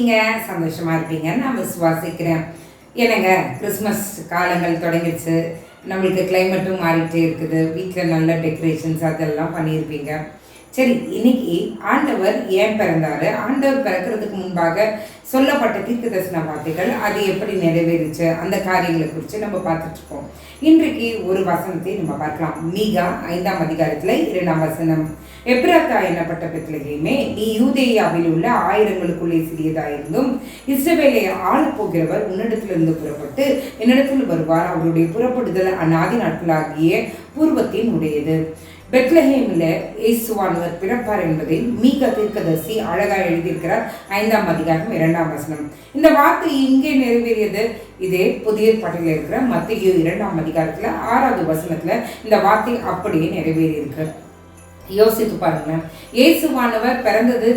இருக்கீங்க? சந்தோஷமா இருப்பீங்கன்னு நான் விசுவாசிக்கிறேன். என்னங்க, கிறிஸ்மஸ் காலங்கள் தொடங்கிடுச்சு. நம்மளுக்கு கிளைமேட்டும் மாறிட்டே இருக்குது. வீட்டில் நல்ல டெக்கரேஷன்ஸ் அதெல்லாம் பண்ணியிருப்பீங்க. சரி, இன்னைக்கு ஆண்டவர் ஏன் பிறந்தாரு, ஆண்டவர் பிறக்கிறதுக்கு முன்பாக சொல்லப்பட்ட தீர்க்க தரிசன வார்த்தைகள் அது எப்படி நிறைவேறிச்சு, அந்த காரியங்களை குறித்து நம்ம பார்த்துட்டு இருக்கோம். இன்றைக்கு ஒரு வசனத்தை நம்ம பார்க்கலாம். மீகா 5ஆம் அதிகாரத்தில் 2ஆம் வசனம். எப்ராத்தா என்னப்பட்ட பெத்லகேமே, நீ யூதேயாவில் உள்ள ஆயிரங்களுக்குள்ளே சிறியதாயிருந்தும் இஸ்ரவேலை ஆள போகிறவர் உன்னிடத்திலிருந்து புறப்பட்டு என்னிடத்தில் வருவார். அவருடைய புறப்படுதல் அந்நாதி நாட்களாகிய பூர்வத்தின் உடையது. பெத்லஹேமில் இயேசுவானவர் பிறப்பார் என்பதை மீகா தீர்க்கதரிசி அழகாக எழுதியிருக்கிறார். 5ஆம் அதிகாரம் 2ஆம் வசனம். இந்த வார்த்தை இங்கே நிறைவேறியது. இதே புதிய ஏற்பாட்டில் இருக்கிற மத்தேயு 2ஆம் அதிகாரத்தில் 6வது வசனத்துல இந்த வார்த்தை அப்படியே நிறைவேறி இருக்கு. யோசித்து பாருங்களேன். இயேசுவானவர் பிறந்தது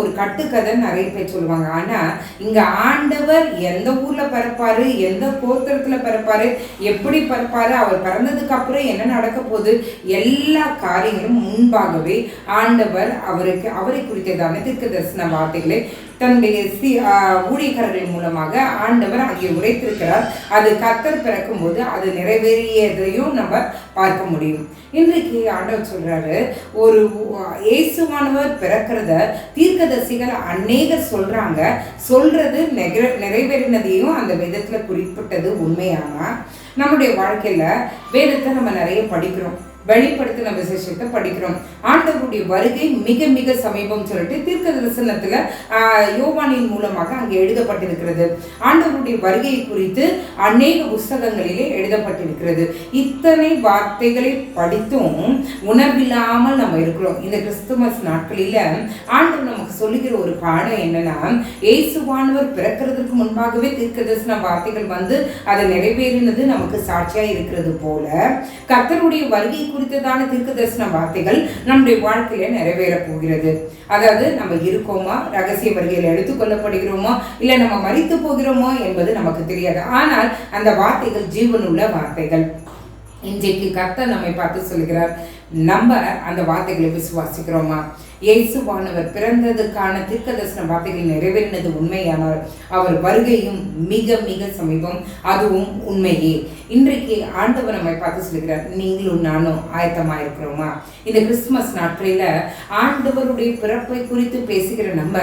ஒரு கட்டுக்கதை நிறைய பேர் சொல்லுவாங்க. ஆனால் இங்கே ஆண்டவர் எந்த ஊரில் பிறப்பாரு, எந்த கோத்திரத்தில் பிறப்பாரு, எப்படி பிறப்பாரு, அவர் பிறந்ததுக்கு அப்புறம் என்ன நடக்க போகுது, எல்லா காரியங்களும் முன்பாகவே ஆண்டவர் அவரை குறித்ததான தீர்க்க தரிசன வார்த்தைகளை தன்னுடைய ஊழியக்காரர்கள் மூலமாக ஆண்டவர் அங்கே உரைத்திருக்கிறார். அது கர்த்தர் பிறக்கும் போது அது நிறைவேறியதையும் நம்ம பார்க்க முடியும். இன்றைக்கு ஆண்டவர் சொல்றாரு, ஒரு இயேசுவானவர் பிறக்கிறத தீர்க்கதரிசிகள் அநேகர் சொல்றது நிறைவேறினதையும் அந்த வேதத்துல குறிப்பிட்டது உண்மையானா நம்முடைய வாழ்க்கையில வேதத்தை நம்ம நிறைய படிக்கிறோம், வெளிப்படுத்தின விசேஷத்தை படிக்கிறோம். ஆண்டவருடைய வருகை மிக மிக சமீபம் சொல்லிட்டு தீர்க்க தரிசனத்துல யோவானின் மூலமாக அங்கே எழுதப்பட்டிருக்கிறது. ஆண்டவருடைய வருகை குறித்து அநேக புஸ்தகங்களிலே எழுதப்பட்டிருக்கிறது. இத்தனை வார்த்தைகளை படித்தும் உணர்வில்லாமல் நம்ம இருக்கிறோம். இந்த கிறிஸ்துமஸ் நாட்களில ஆண்டவர் நமக்கு சொல்லுகிற ஒரு பாடம் என்னன்னா, இயேசுவானவர் பிறக்கிறதுக்கு முன்பாகவே தீர்க்க தரிசன வார்த்தைகள் அதை நிறைவேறினது நமக்கு சாட்சியா இருக்கிறது போல கர்த்தருடைய வருகை குறித்ததான தீர்க்க தரிசன வார்த்தைகள் நம்முடைய வாழ்க்கையில நிறைவேற போகிறது. அதாவது நம்ம இருக்கோமா, ரகசிய வருகையில் எடுத்துக்கொள்ளப்படுகிறோமோ, இல்லை நம்ம மரித்து போகிறோமோ என்பது நமக்கு தெரியாது. ஆனால் அந்த வார்த்தைகள் ஜீவனுள்ள வார்த்தைகள். இன்றைக்கு கர்த்தர் நம்மை பார்த்து சொல்கிறார், நம்ம அந்த வார்த்தைகளை விசுவாசிக்கிறோமா? இயேசுவானவர் பிறந்ததுக்கான தீர்க்க தரிசன வார்த்தைகள் நிறைவேறினது உண்மையானால் அவர் வருகையும் மிக மிக சமீபம், அதுவும் உண்மையே. இன்றைக்கு ஆண்டவர் நம்மை பார்த்து சொல்கிறார், நீங்களும் நானும் ஆயத்தமா இருக்கிறோமா? இந்த கிறிஸ்துமஸ் நாட்களில ஆண்டவருடைய பிறப்பை குறித்து பேசுகிற நம்ம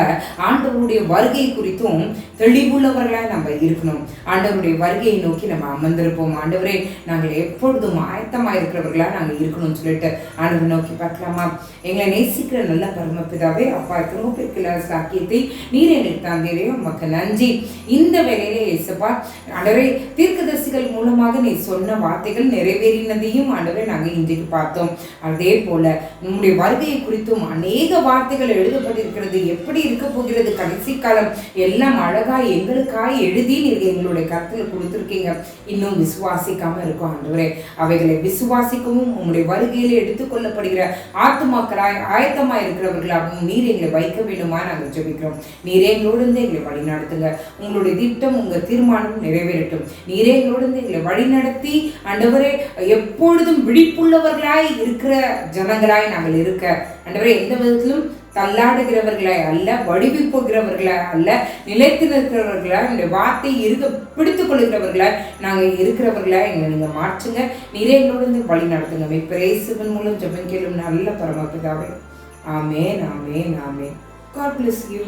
ஆண்டவருடைய வருகை குறித்தும் தெளிவுள்ளவர்களாக நம்ம இருக்கணும். ஆண்டவருடைய வருகையை நோக்கி நம்ம அமர்ந்திருப்போம். ஆண்டவரே, நாங்கள் எப்பொழுதும் ஆயத்தமா இருக்கிறவர்களா நாங்கள் இருக்கணும்னு சொல்லிட்டு ஆண்டவர் நோக்கி பார்க்கலாமா? எங்களை நேசிக்கிற நல்ல பரமபிதாவே, அப்பா, திரும்ப சாக்கியத்தை நீர் எங்களுக்கு தாந்தீரே, உமக்கு நன்றி. இந்த வேளையிலே இயேசுப்பா ஆண்டவரே, தீர்க்கதரிசிகள் மூலமாக நீ சொன்ன வார்த்தைகள் நிறைவேறினதையும் ஆண்டவரே நாங்கள் இன்றைக்கு பார்த்தோம். அதே போல நம்முடைய வருகையை குறித்தும் அநேக வார்த்தைகள் எழுதப்பட்டிருக்கிறது. எப்படி இருக்க போகிறது கடைசி காலம் எல்லாம் அழகாய் எங்களுக்காய் எழுதி நீங்க எங்களுடைய கருத்தில் கொடுத்துருக்கீங்க. இன்னும் விசுவாசிக்காம இருக்கோம் ஆண்டவரே, அவைகளை விசுவாசிக்கவும் உங்களுடைய வருகையில எடுத்துக்கொள்ளப்படுகிற ஆத்துமாக்களாய் ஆயத்தமாய் இருக்கிறவர்களாகவும் நீர் எங்களை வைக்க வேண்டுமா நாங்கள் ஜெபிக்கிறோம். நீரே எங்களோடு இருந்து எங்களை வழி நடத்துங்க. உங்களுடைய திட்டம், உங்கள் தீர்மானம் நிறைவேறட்டும். நீரே எங்களோடு இருந்து எங்களை வழி நடத்தி ஆண்டவரே எப்பொழுதும் விழிப்புள்ளவர்களாய் இருக்கிற ஜனங்களாய் நாங்கள் இருக்க ஆண்டவரே, எந்த விதத்திலும் தள்ளாடுகிறவர்களாய் அல்ல, வடிவி போகிறவர்களாய் அல்ல, நிலைத்து நிற்கிறவர்களாய், இந்த வார்த்தை பிடித்துக் கொள்கிறவர்களாய் நாங்கள் இருக்கிறவர்களாய் எங்களை நீங்க மாற்றுங்க. நீரே எங்களோடு இருந்து வழி நடத்துங்க. பிரேசுவின் மூலம் ஜெபம் கேளும் நல்ல பரமபிதாவே. ஆமென், ஆமென், ஆமென். God bless you.